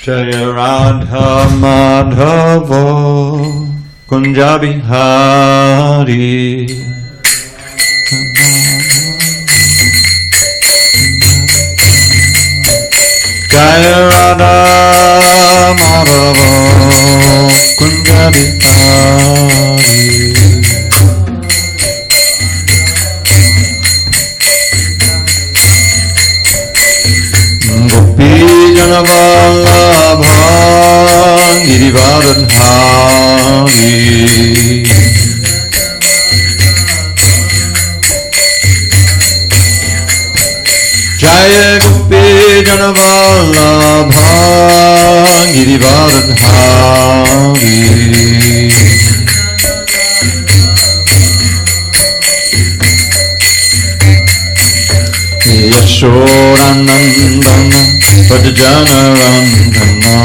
Jaya Radha Madhava Kunja Bihari Jaya Radha Madhava Kunja Bihari Gopi Janavallabha Girivardhari Jaya Gopi Janavallabha Girivardhari Yashodanandana Prajanarandana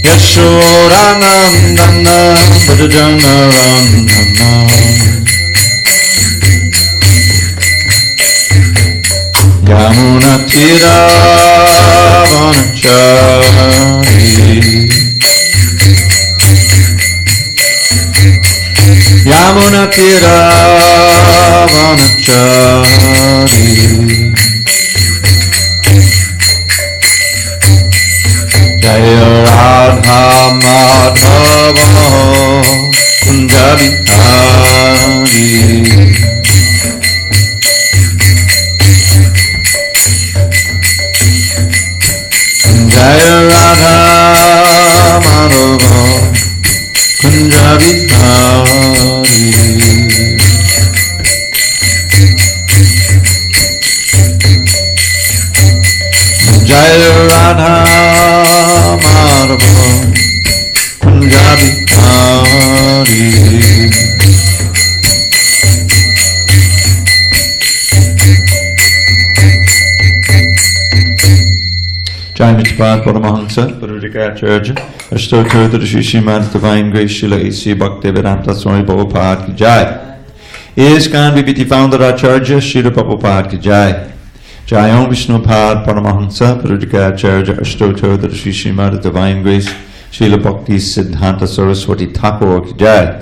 Yashodanandana Prajanarandana Yamuna Tiravanachari Yamuna Tiravanachari Jaya Radha Madhava Kunja Bihari Jaya Radha Madhava Kunja Bihari Jaya Radha Madhava Kunja Bihari Jai Mitpad Paramahansa Parudikacharya Ashtotra Shri Srimad Divine Grace Srila A.C. Bhaktivedanta Swami Prabhupada Ki Jai ISKCON BBT Founder Acharya Srila Prabhupada Ki Jai Jai Om Vishnupad Paramahansa Parudikacharya Ashtotra Shri Srimad Divine Grace Srila Bhakti Siddhanta Saraswati Thakur Ki Jai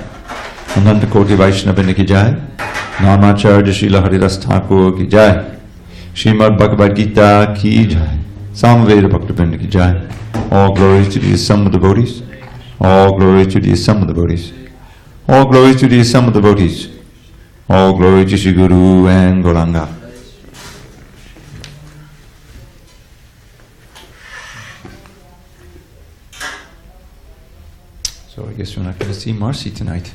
Ananta Koti Vaishnavini Ki Jai Namacharya Srila Haridas Thakur Ki Jai Srimad Bhagavad Gita Ki Jai Samveda Bhaktivinoda Ki Jai. All glory to the Assam devotees. All glory to the Assam devotees. All glory to the Assam devotees. All glory to Shri Guru and Gauranga. So I guess we're not going to see Marcy tonight.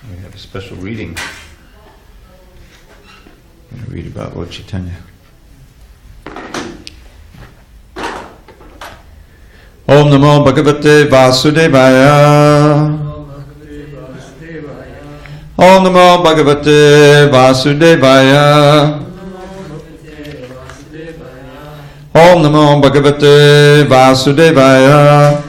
We have a special reading. I'm going to read about Lord Chaitanya. Om Namo Bhagavate Vasudevaya. Om Namo Bhagavate Vasudevaya. Om Namo Bhagavate Vasudevaya.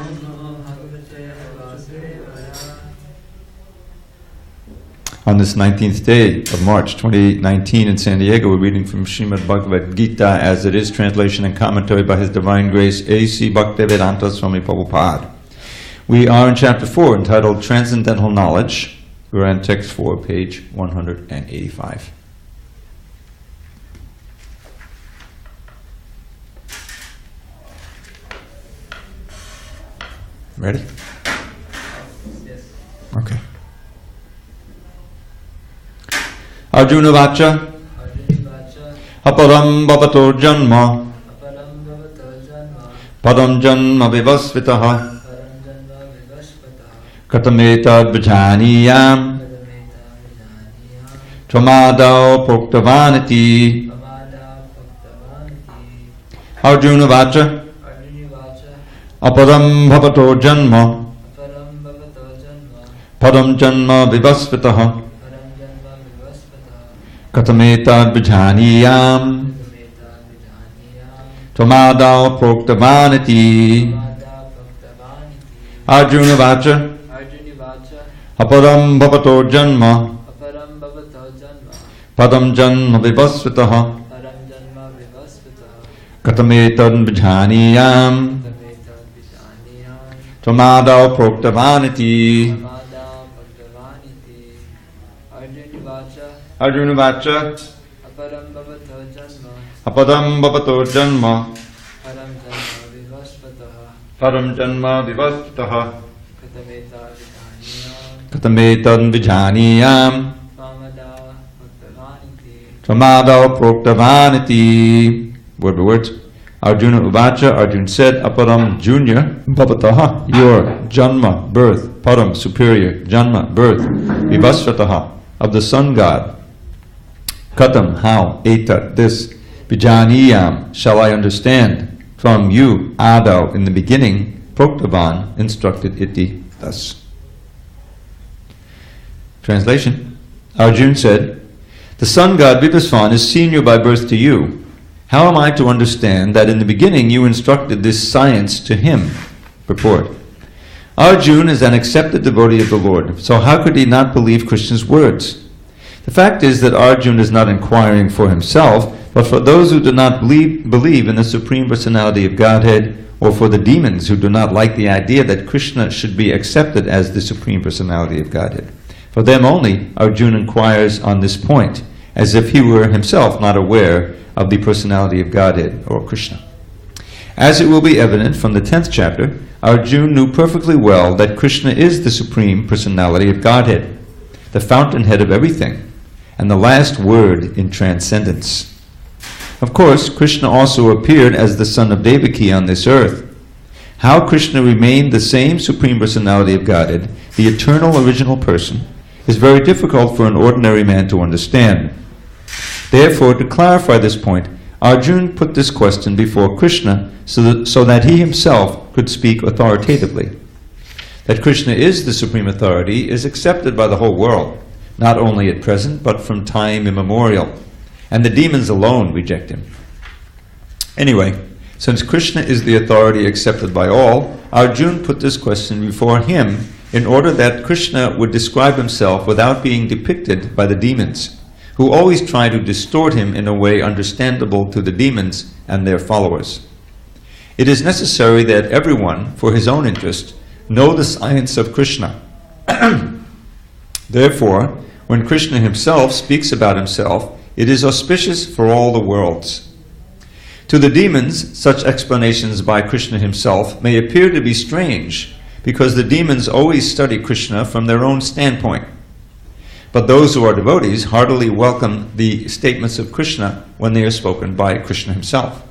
On this 19th day of March 2019 in SanDiego, we're reading from Srimad Bhagavad Gita as it is, translation and commentary by His Divine Grace A.C. Bhaktivedanta Swami Prabhupada. We are in chapter 4 entitled Transcendental Knowledge. We're on text 4, page 185. Ready? Yes. Okay. Arjuna Vacha Aparam Bhavato Janma Padam Janma Vivasvitaha Katameta Bhajaniyam Tvamadao Proktavanati. Arjuna Vacha Aparam Bhavato Janma Padam Janma Vivasvitaha Katameta Bhajaniyam Tvamadao Proktavanati. Arjuna Vacha Aparam Bhavato Janma padam janma vivasvitaha katametan vijhaniyam Tvamadao proktavaniti. Arjuna vacha apadam bhavato janma param janma vivasvitaha katametan vijhaniyam Tvamadao proktavaniti. Word by words. Arjuna Uvacha, Arjuna said, Aparam Junior, Bhavataha, your Janma, birth, Param, superior, Janma, birth, Vivasvataha, of the sun god. Katam, how, Etat, this, Vijaniyam, shall I understand, from you, Adau, in the beginning, Proktavan, instructed iti, thus. Translation. Arjuna said, the sun god Vivasvan is senior by birth to you. How am I to understand that in the beginning you instructed this science to him? Purport. Arjuna is an accepted devotee of the Lord, so how could he not believe Krishna's words? The fact is that Arjuna is not inquiring for himself, but for those who do not believe in the Supreme Personality of Godhead, or for the demons who do not like the idea that Krishna should be accepted as the Supreme Personality of Godhead. For them only, Arjuna inquires on this point, as if he were himself not aware of the personality of Godhead, or Krishna. As it will be evident from the 10th chapter, Arjuna knew perfectly well that Krishna is the Supreme Personality of Godhead, the fountainhead of everything, and the last word in transcendence. Of course, Krishna also appeared as the son of Devaki on this earth. How Krishna remained the same Supreme Personality of Godhead, the eternal original person, is very difficult for an ordinary man to understand. Therefore, to clarify this point, Arjuna put this question before Krishna so that he himself could speak authoritatively. That Krishna is the supreme authority is accepted by the whole world, not only at present, but from time immemorial, and the demons alone reject him. Anyway, since Krishna is the authority accepted by all, Arjuna put this question before him in order that Krishna would describe himself without being depicted by the demons, who always try to distort him in a way understandable to the demons and their followers. It is necessary that everyone, for his own interest, know the science of Krishna. Therefore, when Krishna himself speaks about himself, it is auspicious for all the worlds. To the demons, such explanations by Krishna himself may appear to be strange, because the demons always study Krishna from their own standpoint. But those who are devotees heartily welcome the statements of Krishna when they are spoken by Krishna himself.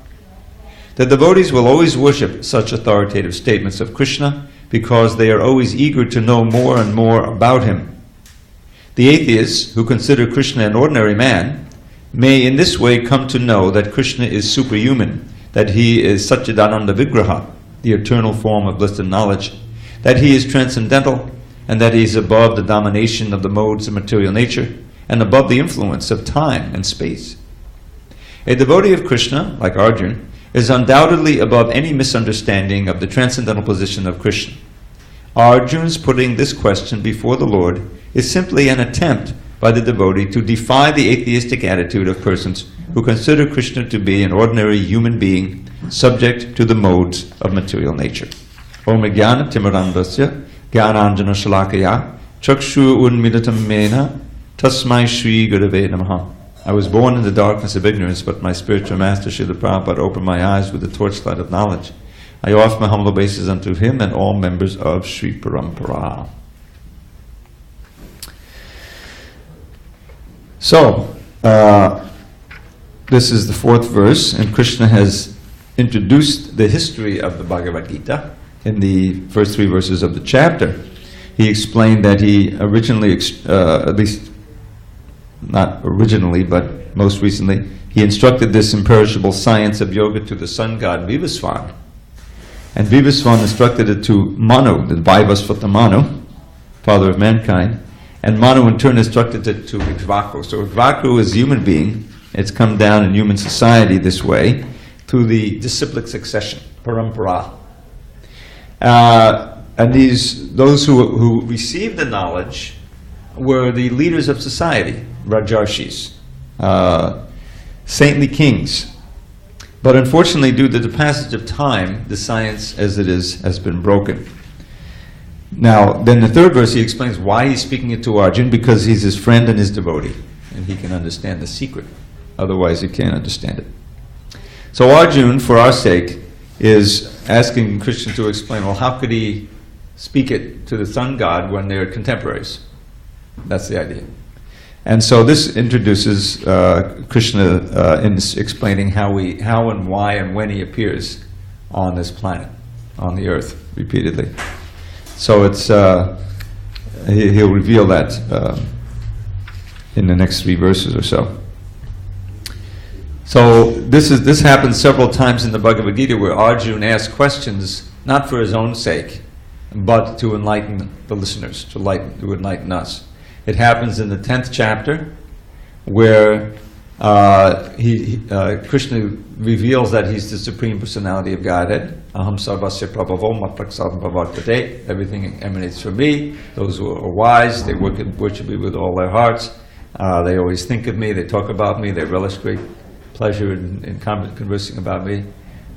The devotees will always worship such authoritative statements of Krishna because they are always eager to know more and more about him. The atheists, who consider Krishna an ordinary man, may in this way come to know that Krishna is superhuman, that he is Satchidananda Vigraha, the eternal form of bliss and knowledge, that he is transcendental, and that he is above the domination of the modes of material nature, and above the influence of time and space. A devotee of Krishna, like Arjuna, is undoubtedly above any misunderstanding of the transcendental position of Krishna. Arjuna's putting this question before the Lord is simply an attempt by the devotee to defy the atheistic attitude of persons who consider Krishna to be an ordinary human being subject to the modes of material nature. Om Jnana Timirandasya Jnananjana Shalakaya Chakshu Unmidatam Mena Tasmai Shri Gurave Namaha. I was born in the darkness of ignorance, but my spiritual master Srila Prabhupada opened my eyes with the torchlight of knowledge. I offer my humble obeisances unto him and all members of Sri Parampara. So, this is the 4th verse, and Krishna has introduced the history of the Bhagavad Gita in the first 3 verses of the chapter. He explained that he originally, at least not originally, but most recently, he instructed this imperishable science of yoga to the sun god Vivasvan. And Vivasvan instructed it to Manu, the Vaivasvata Manu, father of mankind, and Manu in turn instructed it to Ikshvaku. So Ikshvaku is a human being. It's come down in human society this way through the disciplic succession, parampara. And those who receive the knowledge were the leaders of society, Rajarshis, saintly kings. But unfortunately, due to the passage of time, the science as it is has been broken. Now, then the third verse, he explains why he's speaking it to Arjuna, because he's his friend and his devotee, and he can understand the secret. Otherwise, he can't understand it. So Arjuna, for our sake, is asking Krishna to explain, well, how could he speak it to the sun god when they're contemporaries? That's the idea. And so this introduces Krishna in explaining how and why and when he appears on this planet, on the earth, repeatedly. So it's he'll reveal that in the next 3 verses or so. So this happens several times in the Bhagavad Gita, where Arjuna asks questions not for his own sake, but to enlighten the listeners, to enlighten us. It happens in the 10th chapter, where Krishna reveals that he's the Supreme Personality of Godhead. Aham sarvasya prabhavo matpraksam bhavartate. Everything emanates from me. Those who are wise, they worship me with all their hearts. They always think of me, they talk about me, they relish great pleasure in conversing about me.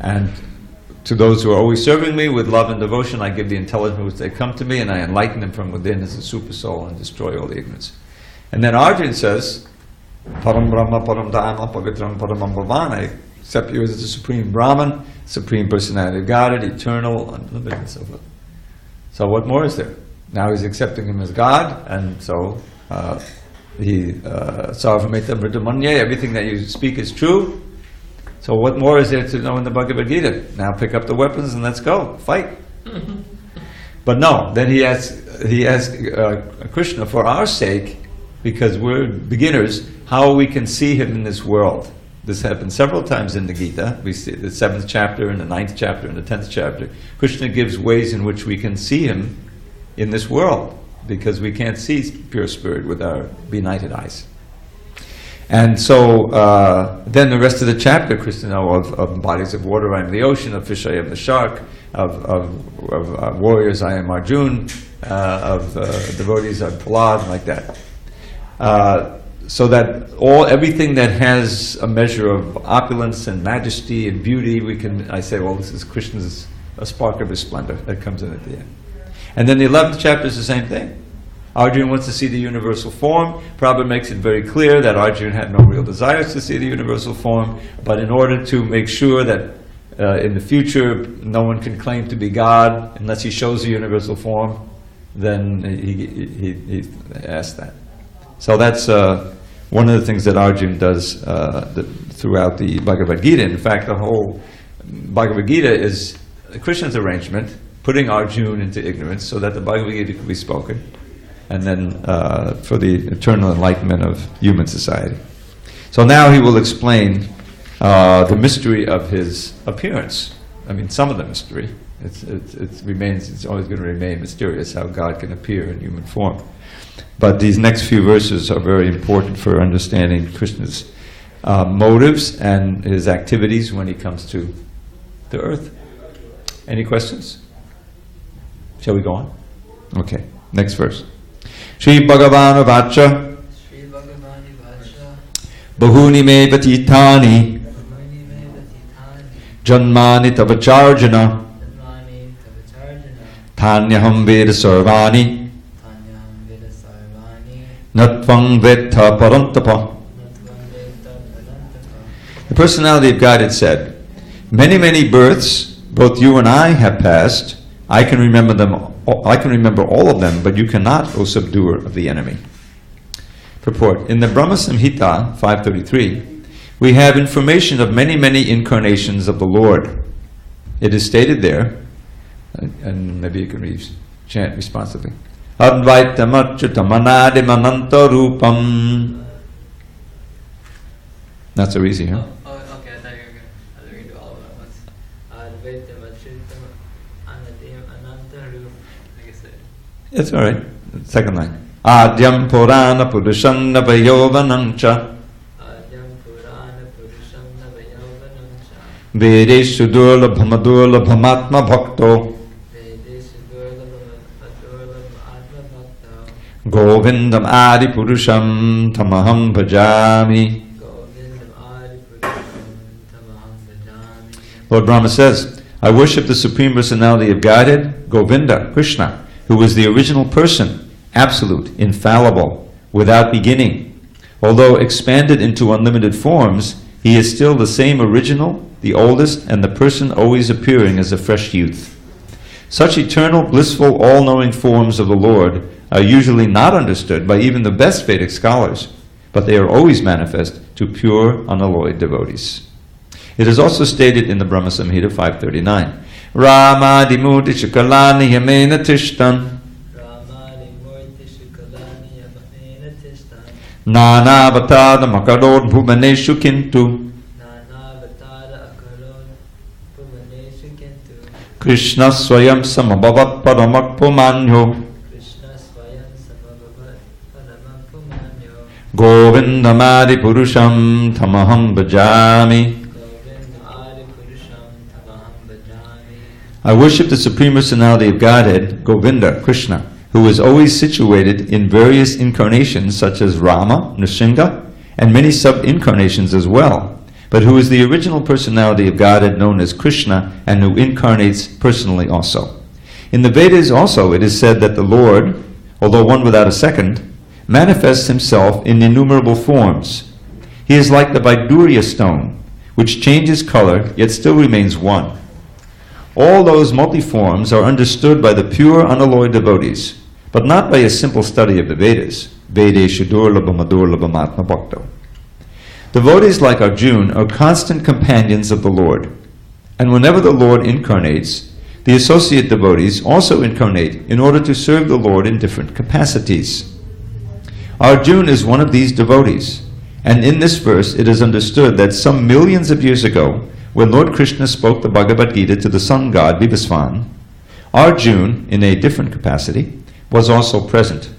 And to those who are always serving me with love and devotion, I give the intelligence with which they come to me, and I enlighten them from within as a super soul and destroy all the ignorance. And then Arjuna says, Param Brahma, Param Dhamma, Pavitram, Paramam Bhavan. I accept you as the Supreme Brahman, Supreme Personality of Godhead, eternal, unlimited, and so forth. So what more is there? Now he's accepting him as God, and so everything that you speak is true. So what more is there to know in the Bhagavad Gita? Now pick up the weapons and let's go, fight. But no, then he asks Krishna, for our sake, because we're beginners, how we can see him in this world. This happens several times in the Gita. We see the 7th chapter and the 9th chapter and the 10th chapter. Krishna gives ways in which we can see him in this world, because we can't see pure spirit with our benighted eyes. And so then the rest of the chapter, Krishna, of bodies of water, I am the ocean, of fish I am the shark, of warriors I am Arjuna, of devotees I am Prahlad, like that. So that everything that has a measure of opulence and majesty and beauty, I say, well, this is Krishna's, a spark of his splendor that comes in at the end. And then the 11th chapter is the same thing. Arjuna wants to see the universal form. Prabhupada makes it very clear that Arjuna had no real desires to see the universal form, but in order to make sure that in the future no one can claim to be God unless he shows the universal form, then he asked that. So that's one of the things that Arjuna does throughout the Bhagavad Gita. In fact, the whole Bhagavad Gita is Krishna's arrangement, putting Arjuna into ignorance so that the Bhagavad Gita could be spoken, and then for the eternal enlightenment of human society. So now he will explain the mystery of his appearance. I mean, some of the mystery. It's always going to remain mysterious how God can appear in human form. But these next few verses are very important for understanding Krishna's motives and his activities when he comes to the earth. Any questions? Shall we go on? Okay, next verse. Shri Bhagavan Vacha Bahuni me vatitani Janmani tavacharjana Tanyaham Veda Sarvani Natvang Vetha Parantapa. The personality of God had said, many, many births both you and I have passed. I can remember all of them, but you cannot, O subduer of the enemy. Purport. In the Brahma Samhita 533, we have information of many, many incarnations of the Lord. It is stated there, and maybe you can chant responsively. Advaitam achyutam anadim ananta rupam. Not so easy, huh? Okay, I thought you were going to do all of it at once. Advaitam achyutam anadim ananta rupam. I guess that. It's all right. Second line. Adyam purana purusham navayovanamcha. Adyam purana purusham navayovanamcha. Vedeshu durlabhamadurlabhamatma bhakto. Vedeshu durlabhamadurlabhamatma bhakto. Govindam Adi Purusham Tamaham Bhajami. Lord Brahma says, I worship the Supreme Personality of Godhead, Govinda, Krishna, who is the original person, absolute, infallible, without beginning. Although expanded into unlimited forms, he is still the same original, the oldest, and the person always appearing as a fresh youth. Such eternal, blissful, all-knowing forms of the Lord are usually not understood by even the best Vedic scholars, but they are always manifest to pure, unalloyed devotees. It is also stated in the Brahma Samhita 539, Rama dimurti shikalani yamena tishtan Nana Batada Makarod Bhuvaneshu Kintu Krishna Swayam Samabhavat Paramak Pumanyo Govindamadi Purusham Tamaham Bhajami. I worship the Supreme Personality of Godhead, Govinda, Krishna, who is always situated in various incarnations such as Rama, Nrsimha, and many sub-incarnations as well, but who is the original personality of Godhead known as Krishna and who incarnates personally also. In the Vedas also it is said that the Lord, although one without a second, manifests himself in innumerable forms. He is like the Vaidurya stone, which changes color yet still remains one. All those multi-forms are understood by the pure, unalloyed devotees, but not by a simple study of the Vedas. Vedeshu durlabha madurlabha matma bhakto. Devotees like Arjuna are constant companions of the Lord, and whenever the Lord incarnates, the associate devotees also incarnate in order to serve the Lord in different capacities. Arjuna is one of these devotees, and in this verse it is understood that some millions of years ago, when Lord Krishna spoke the Bhagavad Gita to the sun god Vivasvan, Arjuna, in a different capacity, was also present.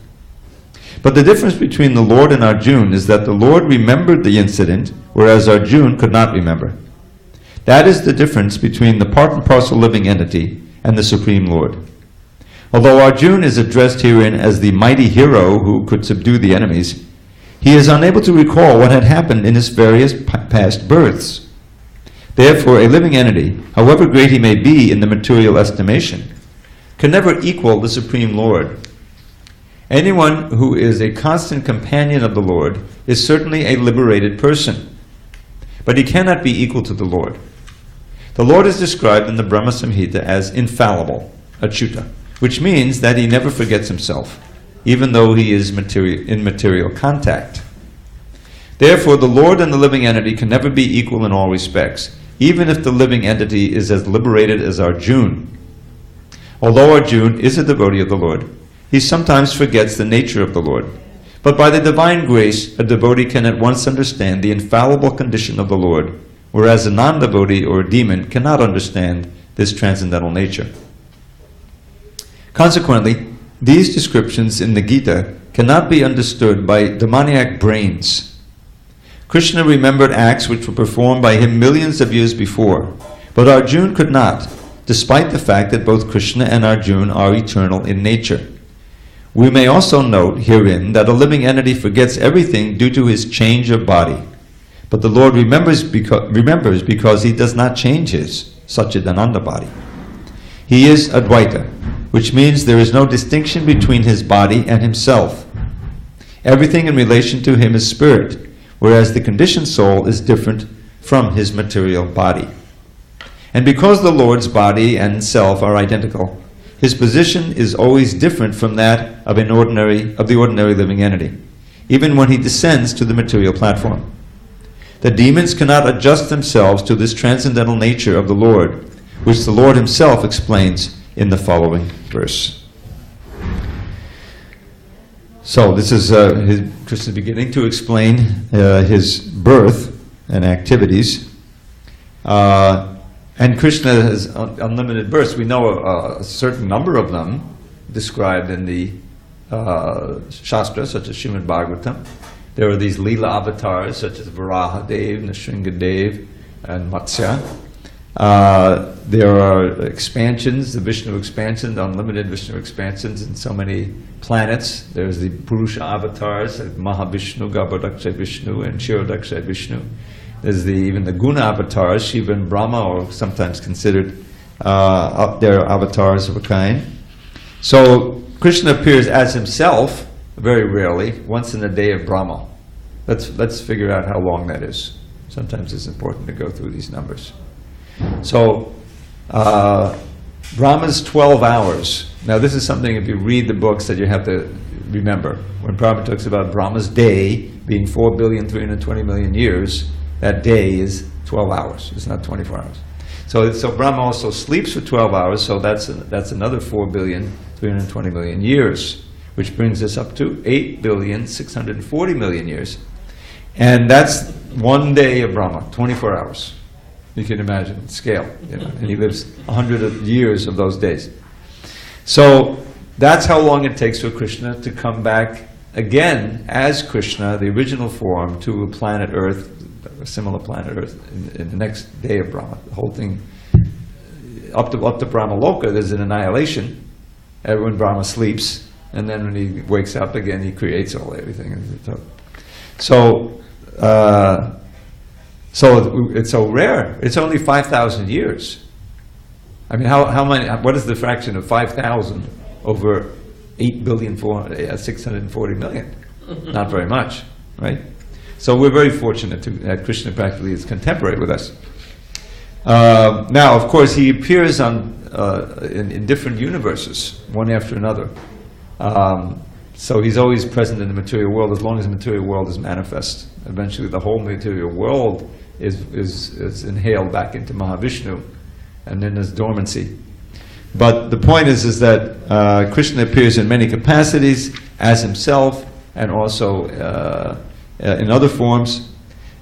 But the difference between the Lord and Arjuna is that the Lord remembered the incident, whereas Arjuna could not remember. That is the difference between the part and parcel living entity and the Supreme Lord. Although Arjuna is addressed herein as the mighty hero who could subdue the enemies, he is unable to recall what had happened in his various past births. Therefore, a living entity, however great he may be in the material estimation, can never equal the Supreme Lord. Anyone who is a constant companion of the Lord is certainly a liberated person, but he cannot be equal to the Lord. The Lord is described in the Brahma Samhita as infallible, achyuta, which means that he never forgets himself, even though he is in material contact. Therefore, the Lord and the living entity can never be equal in all respects, even if the living entity is as liberated as Arjuna. Although Arjuna is a devotee of the Lord, he sometimes forgets the nature of the Lord. But by the divine grace, a devotee can at once understand the infallible condition of the Lord, whereas a non-devotee or a demon cannot understand this transcendental nature. Consequently, these descriptions in the Gita cannot be understood by demoniac brains. Krishna remembered acts which were performed by him millions of years before, but Arjuna could not, despite the fact that both Krishna and Arjuna are eternal in nature. We may also note herein that a living entity forgets everything due to his change of body, but the Lord remembers because he does not change his Satchidananda body. He is Advaita, which means there is no distinction between his body and himself. Everything in relation to him is spirit, whereas the conditioned soul is different from his material body. And because the Lord's body and self are identical, his position is always different from that of the ordinary living entity, even when he descends to the material platform. The demons cannot adjust themselves to this transcendental nature of the Lord, which the Lord himself explains in the following verse. So this is Krishna beginning to explain his birth and activities. And Krishna has unlimited births. We know a certain number of them described in the Shastra, such as Srimad Bhagavatam. There are these Leela avatars, such as Varaha Dev, Nrsimha Dev, and Matsya. There are expansions, the Vishnu expansions, unlimited Vishnu expansions in so many planets. There's the Purusha avatars, like Mahavishnu, Garbhodaksha Vishnu, and Kshirodaksha Vishnu. There's even the Guna avatars, Shiva and Brahma, or sometimes considered their avatars of a kind. So Krishna appears as himself very rarely, once in a day of Brahma. Let's figure out how long that is. Sometimes it's important to go through these numbers. So Brahma's 12 hours. Now this is something, if you read the books, that you have to remember. When Prabhupada talks about Brahma's day being 4,320,000,000 years, that day is 12 hours. It's not 24 hours. So Brahma also sleeps for 12 hours, so that's another 4,320,000,000 years, which brings us up to 8,640,000,000 years. And that's one day of Brahma, 24 hours. You can imagine, scale. And he lives 100 years of those days. So that's how long it takes for Krishna to come back again as Krishna, the original form, to a planet Earth, a similar planet Earth, in the next day of Brahma. The whole thing, up to Brahma Loka, there's an annihilation. Everyone Brahma sleeps, and then when he wakes up again, he creates everything. So it's so rare. It's only 5,000 years. I mean, how many? What is the fraction of 5,000 over 8,640,000,000? Not very much, right? So we're very fortunate that Krishna practically is contemporary with us. Now, of course, he appears in different universes, one after another. So he's always present in the material world as long as the material world is manifest. Eventually, the whole material world is inhaled back into Mahavishnu, and then there's dormancy. But the point is that Krishna appears in many capacities as himself, and also in other forms.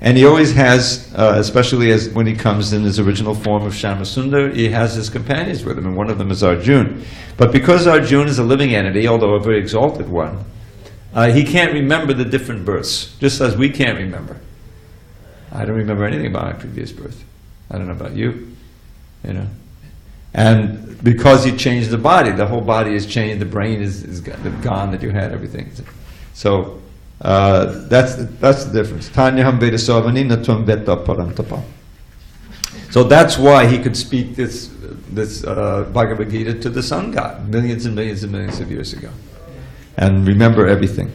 And he always has, especially as when he comes in his original form of Shyamasundar, he has his companions with him, and one of them is Arjuna. But because Arjuna is a living entity, although a very exalted one, he can't remember the different births, just as we can't remember. I don't remember anything about my previous birth. I don't know about you, And because he changed the body, the whole body is changed, the brain is gone that you had, everything. So that's the difference. Tanyaham Vedasavani Natvam Veta Parantapa. So that's why he could speak this Bhagavad Gita to the sun god millions and millions and millions of years ago, and remember everything.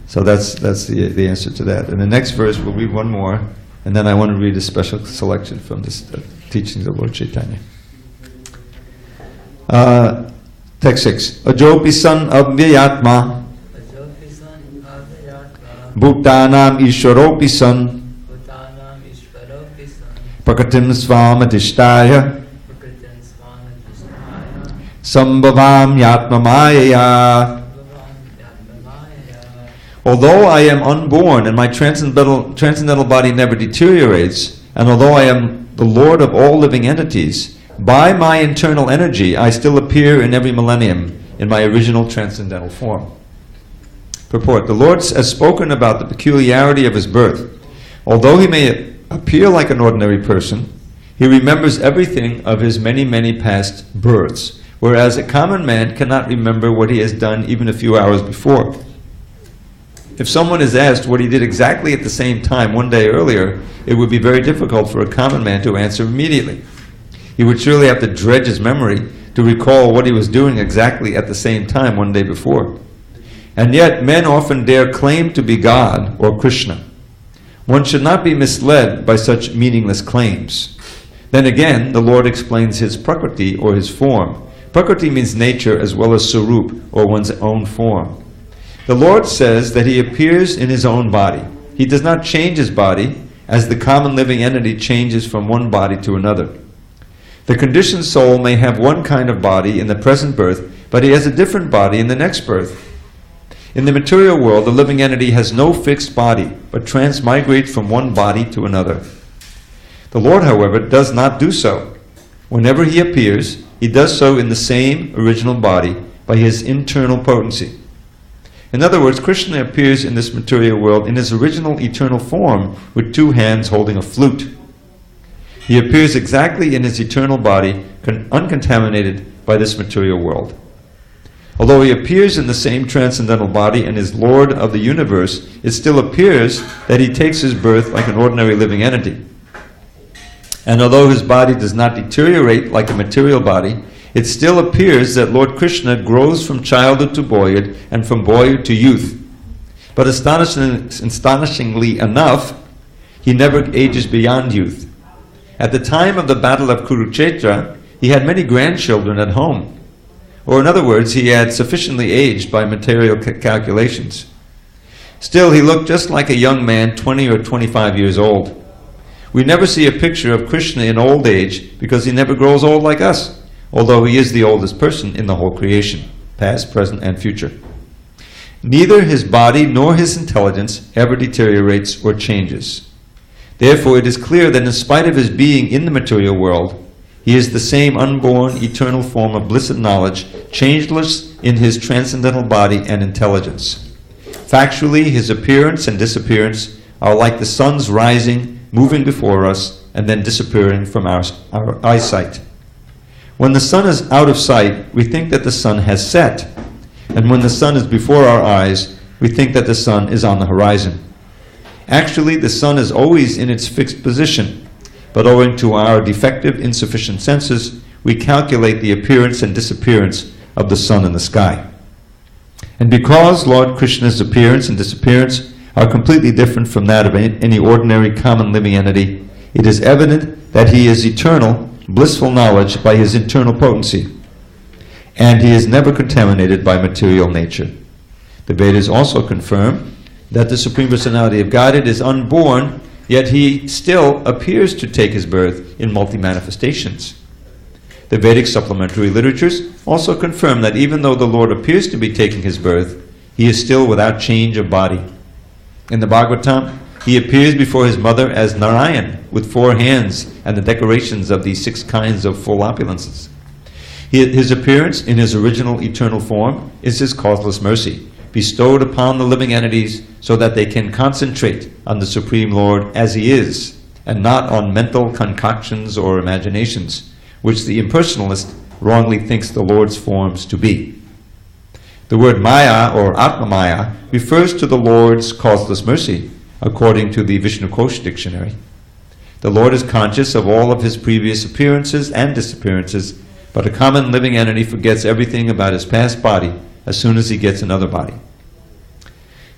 So that's the answer to that. And the next verse, we'll read one more, and then I want to read a special selection from this teachings of Lord Chaitanya. Text 6. Ajopi san avvyayatma Bhutanam Ishwaropi san Prakatim Svamadishtaya Sambhavam Yatma Mayaya. Although I am unborn and my transcendental body never deteriorates, and although I am the Lord of all living entities, by my internal energy I still appear in every millennium in my original transcendental form. Purport. The Lord has spoken about the peculiarity of his birth. Although he may appear like an ordinary person, he remembers everything of his many, many past births, whereas a common man cannot remember what he has done even a few hours before. If someone is asked what he did exactly at the same time one day earlier, it would be very difficult for a common man to answer immediately. He would surely have to dredge his memory to recall what he was doing exactly at the same time one day before. And yet, men often dare claim to be God or Krishna. One should not be misled by such meaningless claims. Then again, the Lord explains his prakriti, or his form. Prakriti means nature as well as sarup, or one's own form. The Lord says that he appears in his own body. He does not change his body as the common living entity changes from one body to another. The conditioned soul may have one kind of body in the present birth, but he has a different body in the next birth. In the material world, the living entity has no fixed body, but transmigrates from one body to another. The Lord, however, does not do so. Whenever he appears, he does so in the same original body by his internal potency. In other words, Krishna appears in this material world in his original eternal form with two hands holding a flute. He appears exactly in his eternal body, uncontaminated by this material world. Although he appears in the same transcendental body and is Lord of the universe, it still appears that he takes his birth like an ordinary living entity. And although his body does not deteriorate like a material body, it still appears that Lord Krishna grows from childhood to boyhood and from boyhood to youth. But astonishingly enough, he never ages beyond youth. At the time of the Battle of Kurukshetra, he had many grandchildren at home. Or in other words, he had sufficiently aged by material calculations. Still, he looked just like a young man, 20 or 25 years old. We never see a picture of Krishna in old age because he never grows old like us, although he is the oldest person in the whole creation, past, present, and future. Neither his body nor his intelligence ever deteriorates or changes. Therefore, it is clear that in spite of his being in the material world, he is the same unborn, eternal form of bliss and knowledge, changeless in his transcendental body and intelligence. Factually, his appearance and disappearance are like the sun's rising, moving before us, and then disappearing from our eyesight. When the sun is out of sight, we think that the sun has set. And when the sun is before our eyes, we think that the sun is on the horizon. Actually, the sun is always in its fixed position, but owing to our defective, insufficient senses, we calculate the appearance and disappearance of the sun in the sky. And because Lord Krishna's appearance and disappearance are completely different from that of any ordinary common living entity, it is evident that he is eternal, blissful knowledge by his internal potency, and he is never contaminated by material nature. The Vedas also confirm that the Supreme Personality of Godhead is unborn, yet he still appears to take his birth in multi-manifestations. The Vedic supplementary literatures also confirm that even though the Lord appears to be taking his birth, he is still without change of body. In the Bhagavatam, he appears before his mother as Narayan, with 4 hands and the decorations of these 6 kinds of full opulences. His appearance in his original eternal form is his causeless mercy, bestowed upon the living entities so that they can concentrate on the Supreme Lord as he is, and not on mental concoctions or imaginations, which the impersonalist wrongly thinks the Lord's forms to be. The word Maya or Atma Maya refers to the Lord's causeless mercy, according to the Vishnu Kosh dictionary. The Lord is conscious of all of his previous appearances and disappearances, but a common living entity forgets everything about his past body as soon as he gets another body.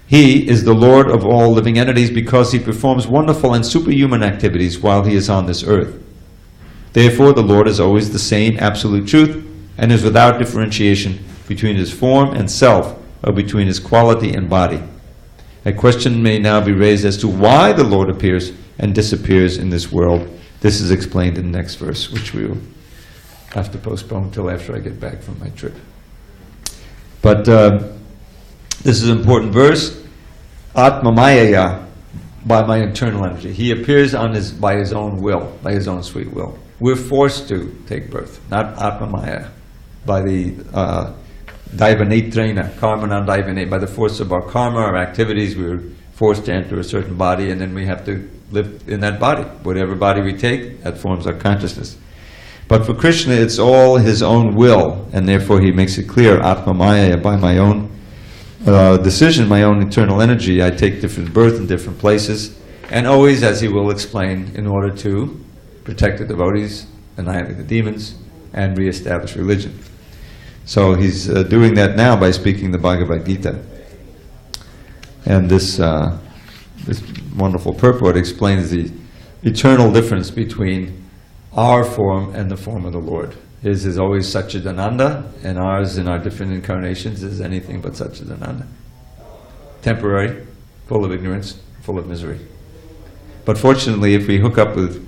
He is the Lord of all living entities because he performs wonderful and superhuman activities while he is on this earth. Therefore, the Lord is always the same absolute truth and is without differentiation between his form and self, or between his quality and body. A question may now be raised as to why the Lord appears and disappears in this world. This is explained in the next verse, which we will have to postpone until after I get back from my trip. But this is an important verse. Atma Maya, by my internal energy. He appears by his own will, by his own sweet will. We're forced to take birth, not Atma Maya, by the Daivanetrena, karma non Daivane, by the force of our karma, our activities, we're forced to enter a certain body, and then we have to live in that body. Whatever body we take, that forms our consciousness. But for Krishna, it's all his own will, and therefore he makes it clear, Atma Maya, by my own decision, my own internal energy, I take different birth in different places, and always, as he will explain, in order to protect the devotees, annihilate the demons, and re-establish religion. So he's doing that now by speaking the Bhagavad Gita. And this wonderful purport explains the eternal difference between our form and the form of the Lord. His is always Satchidananda, and ours in our different incarnations is anything but Satchidananda. Temporary, full of ignorance, full of misery. But fortunately, if we hook up with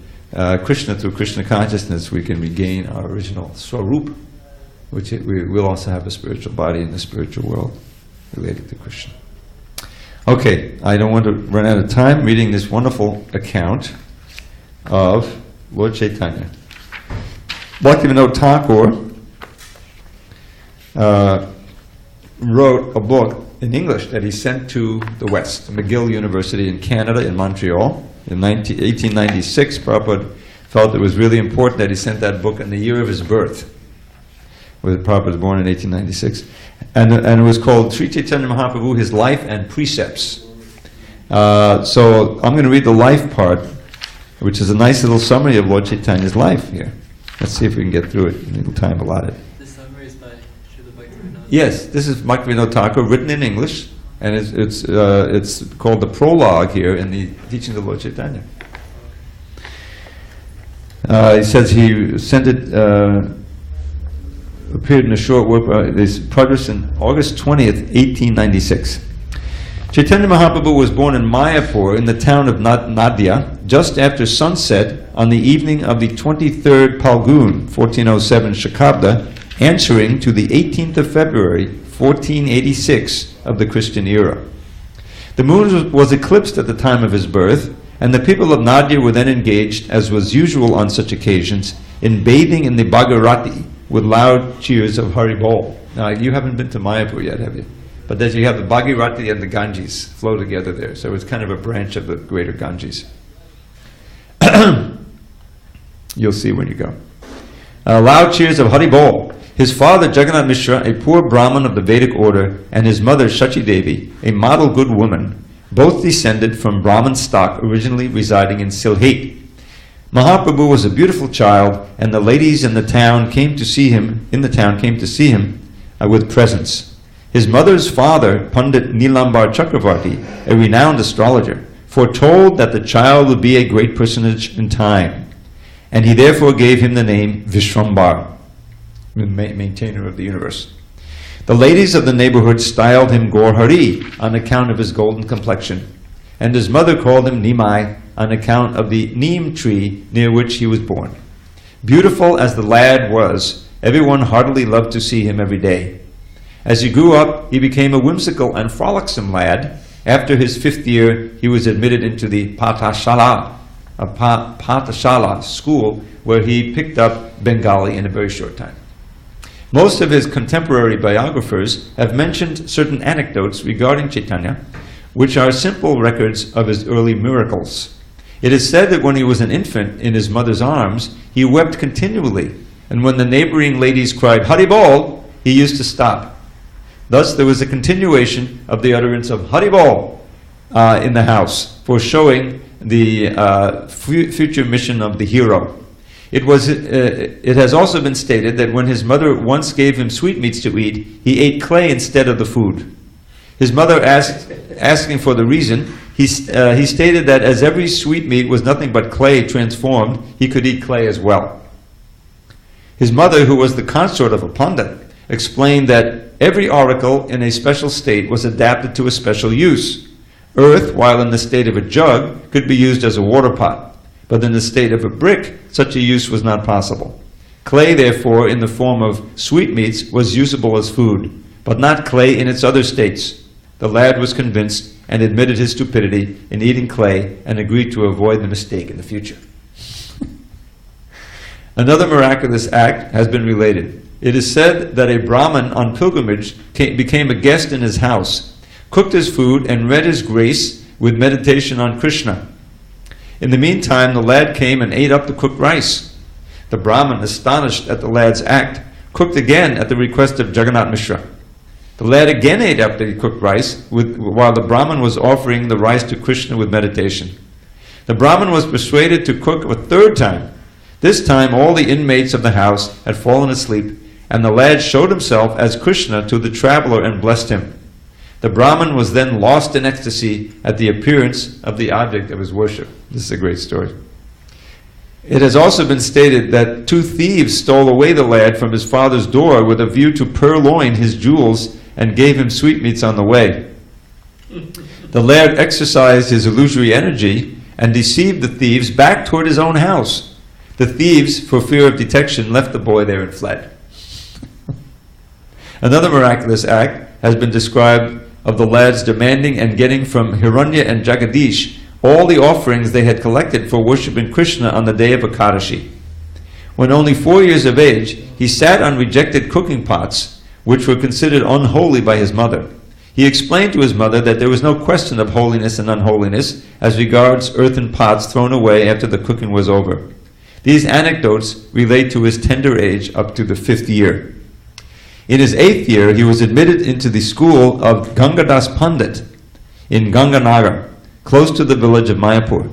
Krishna through Krishna consciousness, we can regain our original Swarup, which we will also have a spiritual body in the spiritual world related to Krishna. Okay, I don't want to run out of time reading this wonderful account of Lord Chaitanya. Bhaktivinoda Thakur wrote a book in English that he sent to the West, McGill University in Canada, in Montreal. In 1896, Prabhupada felt it was really important that he sent that book in the year of his birth. Where Prabhupada was born in 1896. And it was called Sri Chaitanya Mahaprabhu, His Life and Precepts. So I'm going to read the life part, which is a nice little summary of Lord Chaitanya's life here. Let's see if we can get through it in the little time allotted. The summary is by Srila Bhaktivinoda. Yes, this is Bhaktivinoda Thakur, written in English, and it's called the prologue here in the teaching of Lord Chaitanya. He says he sent it, appeared in a short work, this published on August 20th, 1896. Chaitanya Mahaprabhu was born in Mayapur in the town of Nadia just after sunset on the evening of the 23rd Palgun, 1407 Shakabda, answering to the 18th of February, 1486 of the Christian era. The moon was eclipsed at the time of his birth, and the people of Nadia were then engaged, as was usual on such occasions, in bathing in the Bhagirati with loud cheers of Hari Bol. Now, you haven't been to Mayapur yet, have you? But then you have the Bhagirati and the Ganges flow together there. So it's kind of a branch of the greater Ganges. You'll see when you go. Loud cheers of Hari Bol. His father, Jagannath Mishra, a poor Brahmin of the Vedic order, and his mother, Shachi Devi, a model good woman, both descended from Brahmin stock originally residing in Silhet. Mahaprabhu was a beautiful child, and the ladies in the town came to see him, with presents. His mother's father, Pandit Nilambar Chakravarti, a renowned astrologer, foretold that the child would be a great personage in time, and he therefore gave him the name Vishwambar, maintainer of the universe. The ladies of the neighborhood styled him Gaur Hari on account of his golden complexion, and his mother called him Nimai on account of the neem tree near which he was born. Beautiful as the lad was, everyone heartily loved to see him every day. As he grew up, he became a whimsical and frolicsome lad. After his 5th year, he was admitted into the Pathashala school, where he picked up Bengali in a very short time. Most of his contemporary biographers have mentioned certain anecdotes regarding Chaitanya, which are simple records of his early miracles. It is said that when he was an infant in his mother's arms, he wept continually, and when the neighboring ladies cried, Hari Bol, he used to stop. Thus, there was a continuation of the utterance of Hari Bol in the house, foreshowing the future mission of the hero. It has also been stated that when his mother once gave him sweetmeats to eat, he ate clay instead of the food. His mother asking for the reason, he stated that as every sweetmeat was nothing but clay transformed, he could eat clay as well. His mother, who was the consort of a pandit, explained that every oracle in a special state was adapted to a special use. Earth, while in the state of a jug, could be used as a water pot, but in the state of a brick, such a use was not possible. Clay, therefore, in the form of sweetmeats, was usable as food, but not clay in its other states. The lad was convinced and admitted his stupidity in eating clay and agreed to avoid the mistake in the future. Another miraculous act has been related. It is said that a Brahmin on pilgrimage became a guest in his house, cooked his food, and read his grace with meditation on Krishna. In the meantime, the lad came and ate up the cooked rice. The Brahmin, astonished at the lad's act, cooked again at the request of Jagannath Mishra. The lad again ate up the cooked rice while the Brahmin was offering the rice to Krishna with meditation. The Brahmin was persuaded to cook a 3rd time. This time all the inmates of the house had fallen asleep, and the lad showed himself as Krishna to the traveler and blessed him. The Brahmin was then lost in ecstasy at the appearance of the object of his worship. This is a great story. It has also been stated that 2 thieves stole away the lad from his father's door with a view to purloin his jewels and gave him sweetmeats on the way. The lad exercised his illusory energy and deceived the thieves back toward his own house. The thieves, for fear of detection, left the boy there and fled. Another miraculous act has been described of the lads demanding and getting from Hiranya and Jagadish all the offerings they had collected for worshipping Krishna on the day of Ekadashi. When only 4 years of age, he sat on rejected cooking pots, which were considered unholy by his mother. He explained to his mother that there was no question of holiness and unholiness as regards earthen pots thrown away after the cooking was over. These anecdotes relate to his tender age up to the 5th year. In his 8th year, he was admitted into the school of Gangadas Pandit in Ganganagar, close to the village of Mayapur.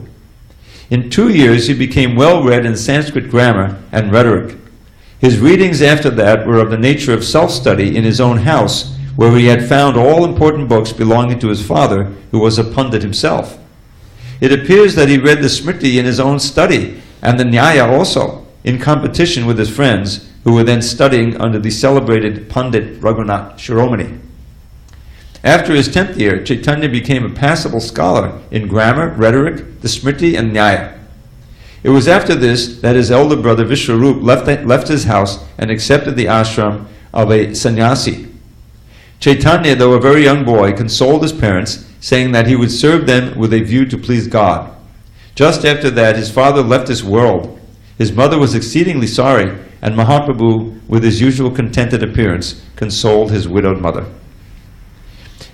In 2 years, he became well-read in Sanskrit grammar and rhetoric. His readings after that were of the nature of self-study in his own house, where he had found all important books belonging to his father, who was a Pandit himself. It appears that he read the Smriti in his own study, and the Nyaya also, in competition with his friends, who were then studying under the celebrated Pandit Raghunath Shiromani. After his 10th year, Chaitanya became a passable scholar in grammar, rhetoric, the Smriti, and Nyaya. It was after this that his elder brother Vishwarup left his house and accepted the ashram of a sannyasi. Chaitanya, though a very young boy, consoled his parents, saying that he would serve them with a view to please God. Just after that, his father left this world. His mother was exceedingly sorry, and Mahaprabhu, with his usual contented appearance, consoled his widowed mother.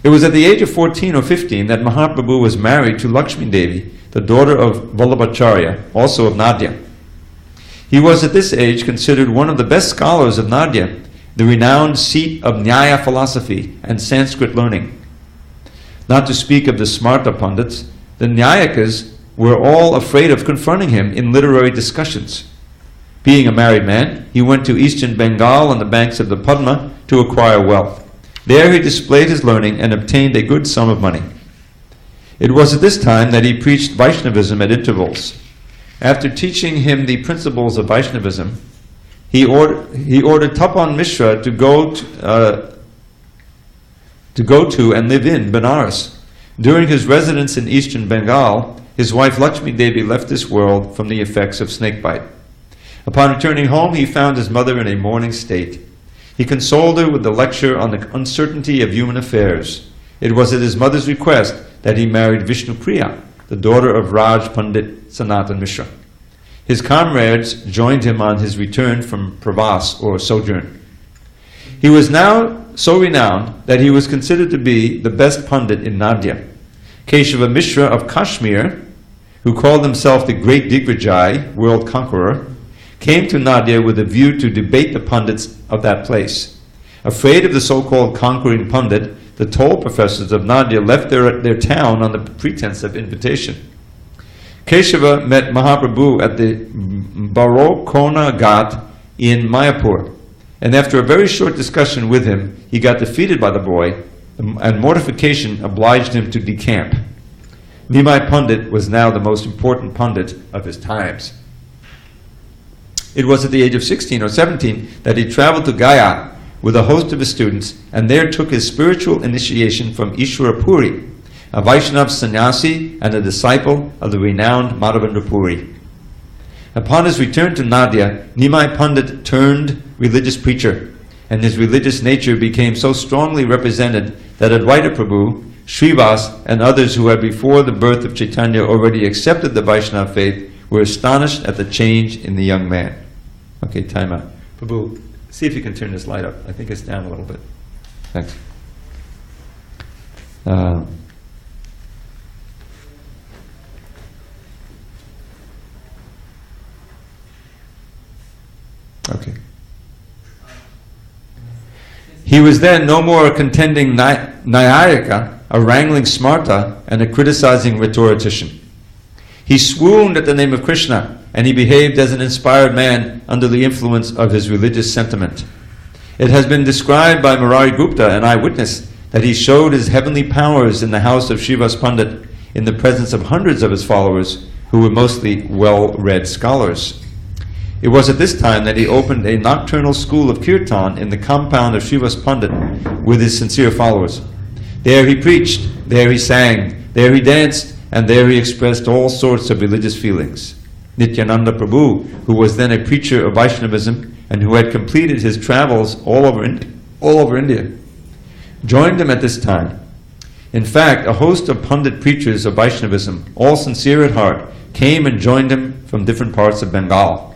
It was at the age of 14 or 15 that Mahaprabhu was married to Lakshmi Devi, the daughter of Vallabhacharya, also of Nadia. He was at this age considered one of the best scholars of Nadia, the renowned seat of Nyaya philosophy and Sanskrit learning. Not to speak of the Smarta Pandits, the Nyayakas were all afraid of confronting him in literary discussions. Being a married man, he went to eastern Bengal on the banks of the Padma to acquire wealth. There he displayed his learning and obtained a good sum of money. It was at this time that he preached Vaishnavism at intervals. After teaching him the principles of Vaishnavism, he ordered Tapan Mishra to go to and live in Benares. During his residence in eastern Bengal, his wife Lakshmi Devi left this world from the effects of snakebite. Upon returning home, he found his mother in a mourning state. He consoled her with the lecture on the uncertainty of human affairs. It was at his mother's request that he married Vishnupriya, the daughter of Raj Pandit Sanatan Mishra. His comrades joined him on his return from Pravas, or sojourn. He was now so renowned that he was considered to be the best Pandit in Nadia. Keshava Mishra of Kashmir, who called himself the Great Digvijay, world conqueror, came to Nadia with a view to debate the Pandits of that place. Afraid of the so-called conquering Pandit, the toll professors of Nadia left their town on the pretense of invitation. Keshava met Mahaprabhu at the Barokona Ghat in Mayapur, and after a very short discussion with him, he got defeated by the boy, and mortification obliged him to decamp. Nimai Pandit was now the most important Pandit of his times. It was at the age of 16 or 17 that he traveled to Gaya with a host of his students, and there took his spiritual initiation from Ishwara Puri, a Vaishnav sannyasi and a disciple of the renowned Madhavendra Puri. Upon his return to Nadia, Nimai Pandit turned religious preacher, and his religious nature became so strongly represented that Dravida Prabhu, Srivas, and others who had before the birth of Chaitanya already accepted the Vaishnava faith were astonished at the change in the young man. Okay, time out. Prabhu, see if you can turn this light up. I think it's down a little bit. Thanks. Okay. He was then no more a contending Nyayaka, a wrangling Smarta, and a criticizing rhetorician. He swooned at the name of Krishna, and he behaved as an inspired man under the influence of his religious sentiment. It has been described by Murari Gupta, an eyewitness, that he showed his heavenly powers in the house of Srivas Pandit in the presence of hundreds of his followers, who were mostly well-read scholars. It was at this time that he opened a nocturnal school of kirtan in the compound of Srivas Pandit with his sincere followers. There he preached, there he sang, there he danced, and there he expressed all sorts of religious feelings. Nityananda Prabhu, who was then a preacher of Vaishnavism and who had completed his travels all over India, joined him at this time. In fact, a host of Pandit preachers of Vaishnavism, all sincere at heart, came and joined him from different parts of Bengal.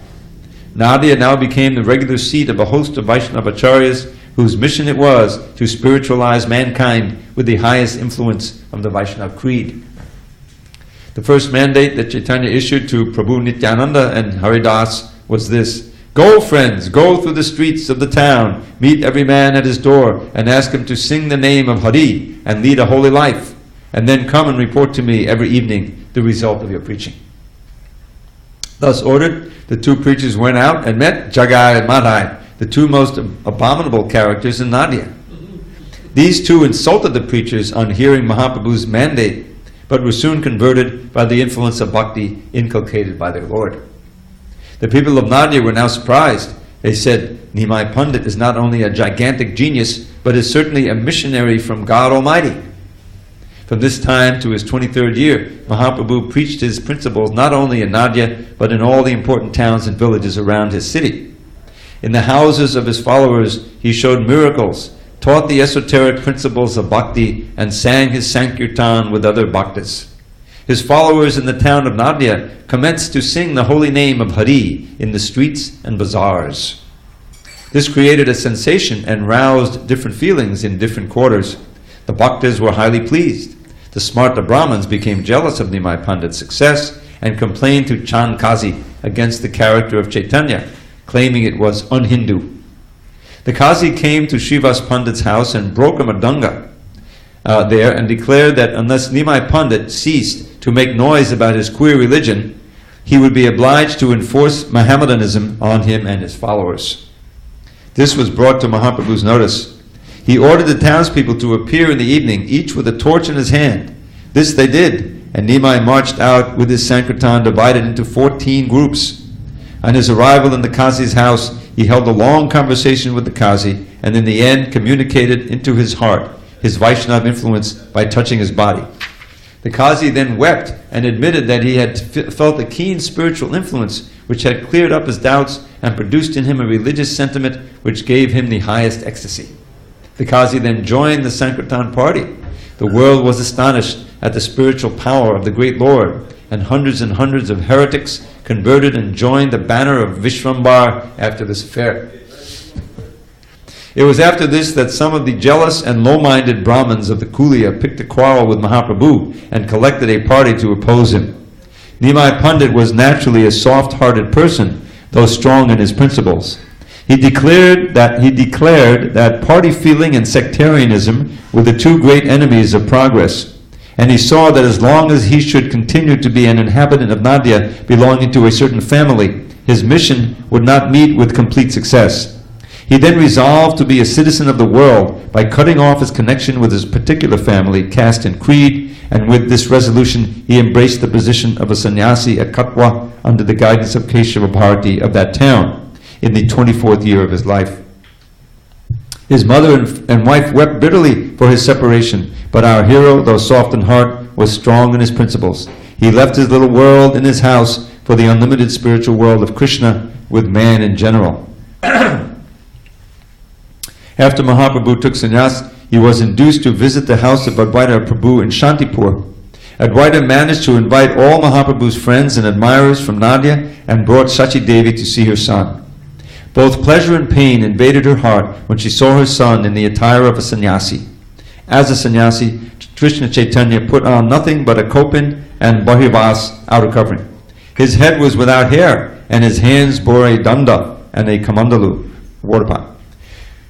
Nadia now became the regular seat of a host of Vaishnavacharyas whose mission it was to spiritualize mankind with the highest influence of the Vaishnava creed. The first mandate that Chaitanya issued to Prabhu Nityananda and Haridas was this: "Go, friends, go through the streets of the town, meet every man at his door, and ask him to sing the name of Hari and lead a holy life, and then come and report to me every evening the result of your preaching." Thus ordered, the two preachers went out and met Jagai and Madhai, the two most abominable characters in Nadia. These two insulted the preachers on hearing Mahaprabhu's mandate, but were soon converted by the influence of bhakti inculcated by their Lord. The people of Nadia were now surprised. They said, "Nimai Pandit is not only a gigantic genius, but is certainly a missionary from God Almighty." From this time to his 23rd year, Mahaprabhu preached his principles not only in Nadia, but in all the important towns and villages around his city. In the houses of his followers, he showed miracles, taught the esoteric principles of bhakti, and sang his sankirtan with other bhaktas. His followers in the town of Nadia commenced to sing the holy name of Hari in the streets and bazaars. This created a sensation and roused different feelings in different quarters. The bhaktas were highly pleased. The Smarta Brahmins became jealous of Nimai Pandit's success and complained to Chand Kazi against the character of Chaitanya, claiming it was un-Hindu. The Kazi came to Srivas Pandit's house and broke a mridanga there and declared that unless Nimai Pandit ceased to make noise about his queer religion, he would be obliged to enforce Mohammedanism on him and his followers. This was brought to Mahaprabhu's notice. He ordered the townspeople to appear in the evening, each with a torch in his hand. This they did, and Nimai marched out with his sankirtan divided into 14 groups. On his arrival in the Kazi's house, he held a long conversation with the Kazi, and in the end communicated into his heart his Vaishnava influence by touching his body. The Kazi then wept and admitted that he had felt a keen spiritual influence which had cleared up his doubts and produced in him a religious sentiment which gave him the highest ecstasy. The Kazi then joined the Sankirtan party. The world was astonished at the spiritual power of the great Lord, and hundreds of heretics converted and joined the banner of Vishvambar after this affair. It was after this that some of the jealous and low-minded Brahmins of the Kulia picked a quarrel with Mahaprabhu and collected a party to oppose him. Nimai Pandit was naturally a soft-hearted person, though strong in his principles. He declared that party feeling and sectarianism were the two great enemies of progress, and he saw that as long as he should continue to be an inhabitant of Nadia belonging to a certain family, his mission would not meet with complete success. He then resolved to be a citizen of the world by cutting off his connection with his particular family, caste and creed, and with this resolution he embraced the position of a sannyasi at Katwa under the guidance of Keshava Bharati of that town in the 24th year of his life. His mother and wife wept bitterly for his separation, but our hero, though soft in heart, was strong in his principles. He left his little world in his house for the unlimited spiritual world of Krishna with man in general. After Mahaprabhu took sannyas, he was induced to visit the house of Dravida Prabhu in Shantipur. Dravida managed to invite all Mahaprabhu's friends and admirers from Nadia and brought Sachi Devi to see her son. Both pleasure and pain invaded her heart when she saw her son in the attire of a sannyasi. As a sannyasi, Krishna Chaitanya put on nothing but a kopin and bahivas outer covering. His head was without hair, and his hands bore a danda and a kamandalu, water pot.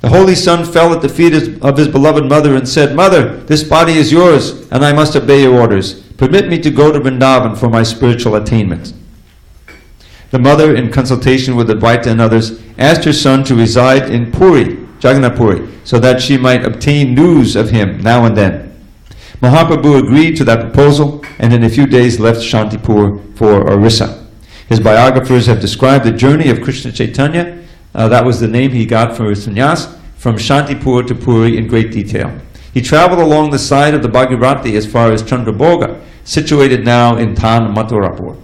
The holy son fell at the feet of his beloved mother and said, "Mother, this body is yours, and I must obey your orders. Permit me to go to Vrindavan for my spiritual attainment." The mother, in consultation with Advaita and others, asked her son to reside in Puri, Jagannath Puri, so that she might obtain news of him now and then. Mahaprabhu agreed to that proposal, and in a few days left Shantipur for Orissa. His biographers have described the journey of Krishna Chaitanya, that was the name he got for his sannyas, from Shantipur to Puri in great detail. He traveled along the side of the Bhagirati as far as Chandrabhoga, situated now in Tan Mathurapur,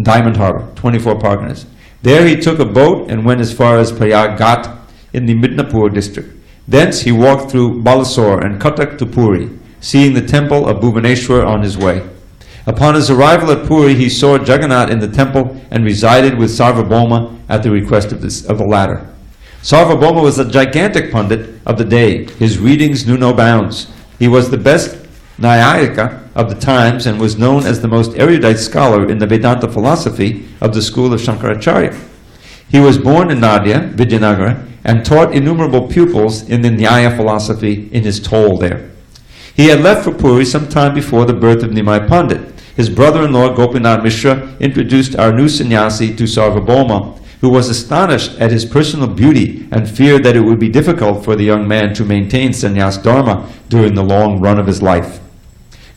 Diamond Harbor, 24 Parganas. There he took a boat and went as far as Prayag Ghat in the Midnapur district. Thence he walked through Balasore and Cuttack to Puri, seeing the temple of Bhubaneswar on his way. Upon his arrival at Puri, he saw Jagannath in the temple and resided with Sarvabhauma at the request of the latter. Sarvabhauma was a gigantic Pandit of the day. His readings knew no bounds. He was the best Nyayika of the times and was known as the most erudite scholar in the Vedanta philosophy of the school of Shankaracharya. He was born in Nadia, Vijayanagara, and taught innumerable pupils in the Nyaya philosophy in his toll there. He had left for Puri some time before the birth of Nimai Pandit. His brother-in-law Gopinath Mishra introduced our new sannyasi to Sarvabhauma, who was astonished at his personal beauty and feared that it would be difficult for the young man to maintain sannyas dharma during the long run of his life.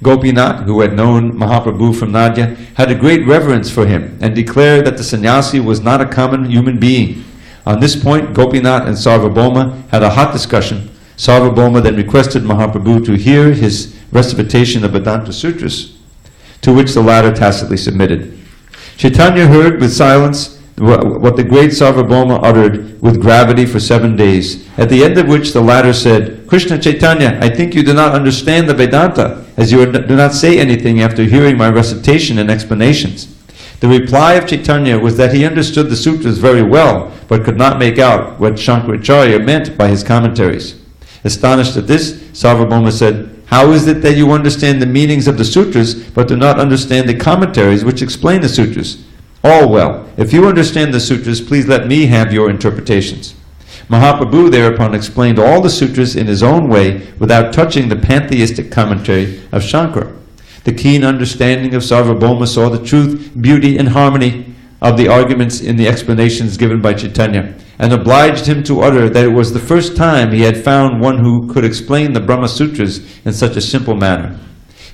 Gopinath, who had known Mahaprabhu from Nadia, had a great reverence for him and declared that the sannyasi was not a common human being. On this point, Gopinath and Sarvabhauma had a hot discussion. Sarvabhauma then requested Mahaprabhu to hear his recitation of Vedanta Sutras, to which the latter tacitly submitted. Chaitanya heard with silence what the great Sarvabhauma uttered with gravity for 7 days, at the end of which the latter said, "Krishna Chaitanya, I think you do not understand the Vedanta, as you do not say anything after hearing my recitation and explanations." The reply of Chaitanya was that he understood the sutras very well, but could not make out what Shankaracharya meant by his commentaries. Astonished at this, Sarvabhauma said, "How is it that you understand the meanings of the sutras, but do not understand the commentaries which explain the sutras?" "All well. If you understand the sutras, please let me have your interpretations." Mahaprabhu thereupon explained all the sutras in his own way without touching the pantheistic commentary of Shankara. The keen understanding of Sarvabhauma saw the truth, beauty, and harmony of the arguments in the explanations given by Chaitanya, and obliged him to utter that it was the first time he had found one who could explain the Brahma Sutras in such a simple manner.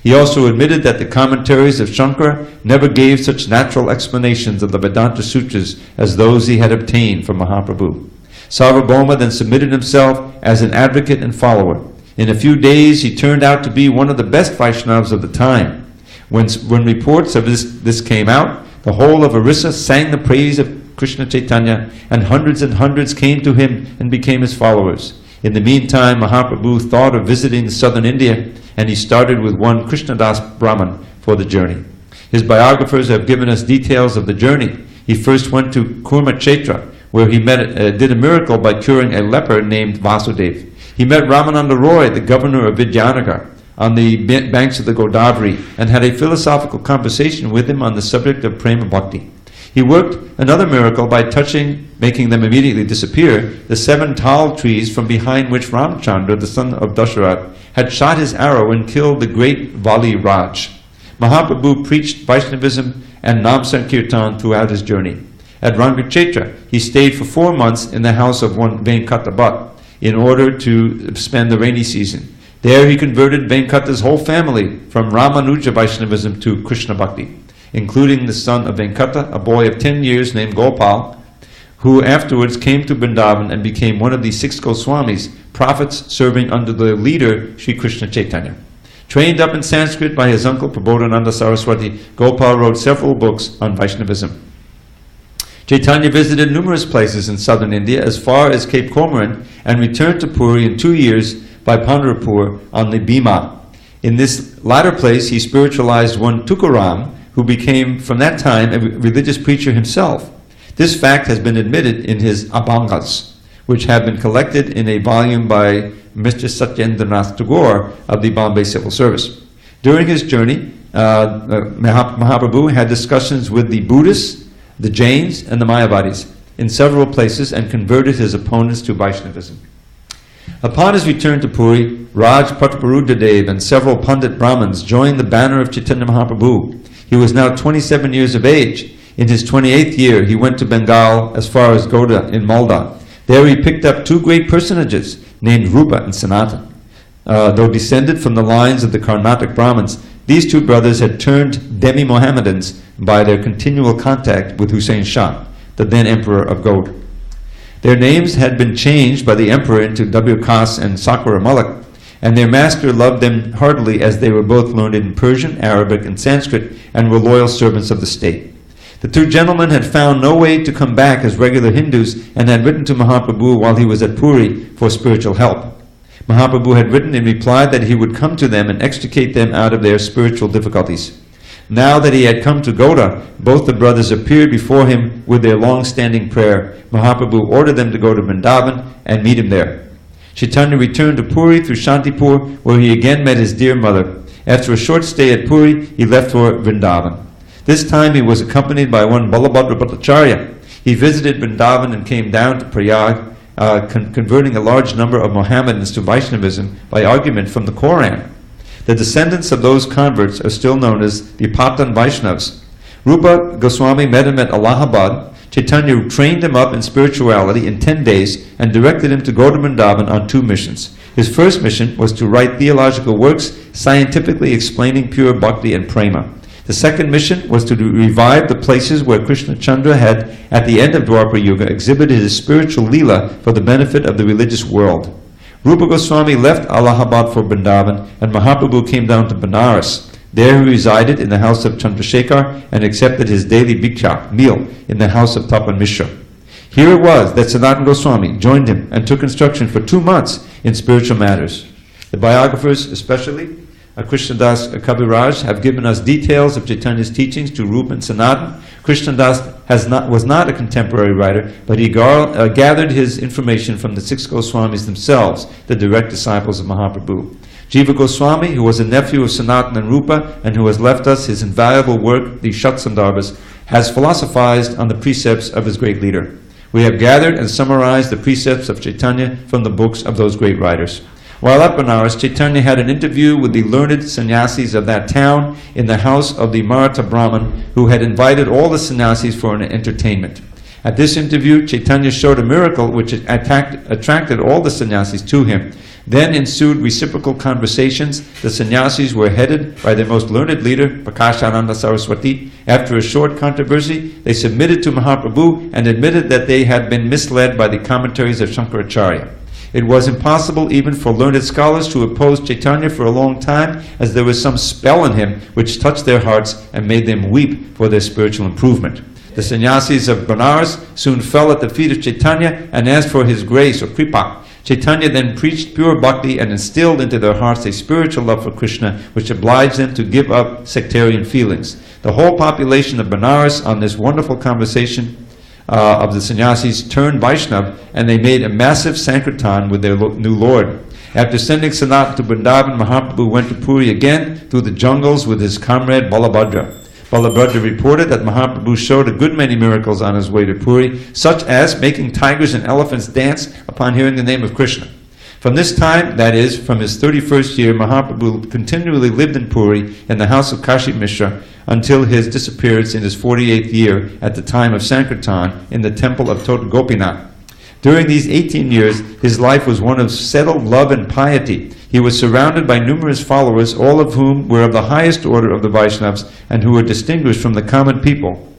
He also admitted that the commentaries of Shankara never gave such natural explanations of the Vedanta Sutras as those he had obtained from Mahaprabhu. Sarvabhauma then submitted himself as an advocate and follower. In a few days he turned out to be one of the best Vaishnavas of the time. When reports of this came out, the whole of Orissa sang the praise of Krishna Chaitanya, and hundreds came to him and became his followers. In the meantime, Mahaprabhu thought of visiting southern India, and he started with one Krishnadas Brahman for the journey. His biographers have given us details of the journey. He first went to Kurmakshetra, where he did a miracle by curing a leper named Vasudev. He met Ramananda Roy, the governor of Vidyanagar, on the banks of the Godavari, and had a philosophical conversation with him on the subject of prema bhakti. He worked another miracle by touching, making them immediately disappear, the 7 tal trees from behind which Ramchandra, the son of Dasharath, had shot his arrow and killed the great Vali Raj. Mahaprabhu preached Vaishnavism and Nam Sankirtan throughout his journey. At Rangachetra, he stayed for 4 months in the house of one Venkata Bhatt in order to spend the rainy season. There he converted Venkata's whole family from Ramanuja Vaishnavism to Krishna Bhakti, including the son of Venkata, a boy of 10 years named Gopal, who afterwards came to Vrindavan and became one of the 6 Goswamis, prophets serving under the leader Sri Krishna Chaitanya. Trained up in Sanskrit by his uncle Prabodhananda Saraswati, Gopal wrote several books on Vaishnavism. Chaitanya visited numerous places in southern India as far as Cape Comorin and returned to Puri in 2 years by Pandharpur on the Bhima. In this latter place he spiritualized one Tukaram, who became from that time a religious preacher himself. This fact has been admitted in his Abhangas, which have been collected in a volume by Mr. Satyendranath Tagore of the Bombay Civil Service. During his journey, Mahaprabhu had discussions with the Buddhists, the Jains, and the Mayavadis in several places and converted his opponents to Vaishnavism. Upon his return to Puri, Raj Pratparudadev and several Pandit Brahmins joined the banner of Chaitanya Mahaprabhu. He was now 27 years of age. In his 28th year, he went to Bengal as far as Goda in Malda. There he picked up 2 great personages named Rupa and Sanatan. Though descended from the lines of the Karnatic Brahmins, these 2 brothers had turned demi-Mohammedans by their continual contact with Hussein Shah, the then emperor of Goda. Their names had been changed by the emperor into Dabir Khas and Sakura Malik, and their master loved them heartily as they were both learned in Persian, Arabic, and Sanskrit, and were loyal servants of the state. The 2 gentlemen had found no way to come back as regular Hindus and had written to Mahaprabhu while he was at Puri for spiritual help. Mahaprabhu had written in reply that he would come to them and extricate them out of their spiritual difficulties. Now that he had come to Goda, both the brothers appeared before him with their long-standing prayer. Mahaprabhu ordered them to go to Vrindavan and meet him there. Chaitanya returned to Puri through Shantipur, where he again met his dear mother. After a short stay at Puri, he left for Vrindavan. This time he was accompanied by one Balabhadra Bhattacharya. He visited Vrindavan and came down to Prayag, converting a large number of Mohammedans to Vaishnavism by argument from the Quran. The descendants of those converts are still known as the Patan Vaishnavas. Rupa Goswami met him at Allahabad. Chaitanya trained him up in spirituality in 10 days and directed him to go to Vrindavan on 2 missions. His first mission was to write theological works scientifically explaining pure bhakti and prema. The second mission was to revive the places where Krishna Chandra had, at the end of Dwapara Yuga, exhibited his spiritual leela for the benefit of the religious world. Rupa Goswami left Allahabad for Vrindavan, and Mahaprabhu came down to Benares. There he resided in the house of Chandrasekhar and accepted his daily bhiksha, meal, in the house of Tapan Mishra. Here it was that Sanatana Goswami joined him and took instruction for 2 months in spiritual matters. The biographers, especially Krishnadas Kaviraj, have given us details of Chaitanya's teachings to Rupa and Sanatana. Krishnadas was not a contemporary writer, but he gathered his information from the 6 Goswamis themselves, the direct disciples of Mahaprabhu. Jiva Goswami, who was a nephew of Sanatana and Rupa, and who has left us his invaluable work, the Shatsandarbhas, has philosophized on the precepts of his great leader. We have gathered and summarized the precepts of Chaitanya from the books of those great writers. While at Benares, Chaitanya had an interview with the learned sannyasis of that town in the house of the Maratha Brahmin, who had invited all the sannyasis for an entertainment. At this interview, Chaitanya showed a miracle which attracted all the sannyasis to him. Then ensued reciprocal conversations. The sannyasis were headed by their most learned leader, Prakashananda Saraswati. After a short controversy, they submitted to Mahaprabhu and admitted that they had been misled by the commentaries of Shankaracharya. It was impossible even for learned scholars to oppose Chaitanya for a long time, as there was some spell in him which touched their hearts and made them weep for their spiritual improvement. The sannyasis of Benares soon fell at the feet of Chaitanya and asked for his grace or kripa. Chaitanya then preached pure bhakti and instilled into their hearts a spiritual love for Krishna, which obliged them to give up sectarian feelings. The whole population of Benares, on this wonderful conversation of the sannyasis, turned Vaishnav, and they made a massive Sankirtan with their new lord. After sending Sanat to Vrindavan, Mahaprabhu went to Puri again through the jungles with his comrade Balabhadra. Balabhadra reported that Mahaprabhu showed a good many miracles on his way to Puri, such as making tigers and elephants dance upon hearing the name of Krishna. From this time, that is, from his 31st year, Mahaprabhu continually lived in Puri in the house of Kashi Mishra until his disappearance in his 48th year at the time of Sankirtan in the temple of Tot Gopinath. During these 18 years, his life was one of settled love and piety. He was surrounded by numerous followers, all of whom were of the highest order of the Vaishnavas and who were distinguished from the common people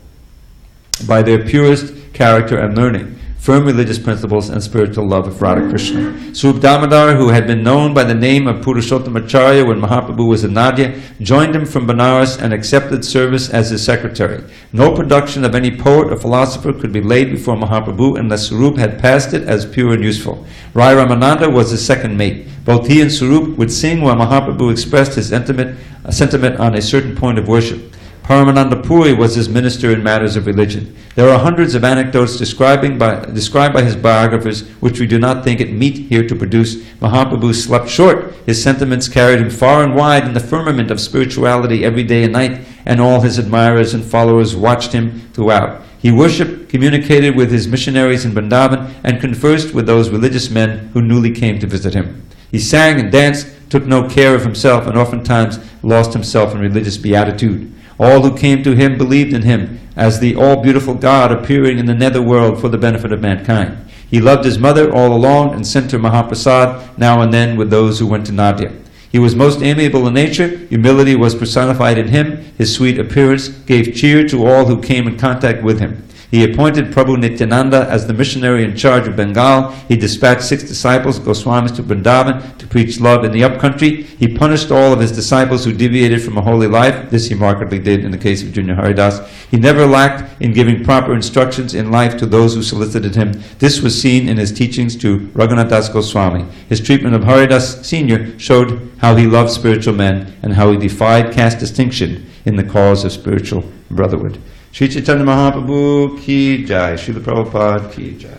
by their purest character and learning, firm religious principles, and spiritual love of Radha Krishna. Swarup Damodar, who had been known by the name of Purushottamacharya when Mahaprabhu was in Nadia, joined him from Benares and accepted service as his secretary. No production of any poet or philosopher could be laid before Mahaprabhu unless Swarup had passed it as pure and useful. Rai Ramananda was his second mate. Both he and Swarup would sing while Mahaprabhu expressed his sentiment on a certain point of worship. Paramananda Puri was his minister in matters of religion. There are hundreds of anecdotes described by his biographers, which we do not think it meet here to produce. Mahaprabhu slept short. His sentiments carried him far and wide in the firmament of spirituality every day and night, and all his admirers and followers watched him throughout. He worshipped, communicated with his missionaries in Vrindavan, and conversed with those religious men who newly came to visit him. He sang and danced, took no care of himself, and oftentimes lost himself in religious beatitude. All who came to him believed in him as the all-beautiful God appearing in the netherworld for the benefit of mankind. He loved his mother all along and sent her Mahaprasad now and then with those who went to Nadia. He was most amiable in nature. Humility was personified in him. His sweet appearance gave cheer to all who came in contact with him. He appointed Prabhu Nityananda as the missionary in charge of Bengal. He dispatched 6 disciples, Goswamis, to Vrindavan to preach love in the upcountry. He punished all of his disciples who deviated from a holy life. This he markedly did in the case of Junior Haridas. He never lacked in giving proper instructions in life to those who solicited him. This was seen in his teachings to Raghunath Das Goswami. His treatment of Haridas Sr. showed how he loved spiritual men and how he defied caste distinction in the cause of spiritual brotherhood. Shri Chaitanya Mahaprabhu ki jai, Srila Prabhupada ki jai.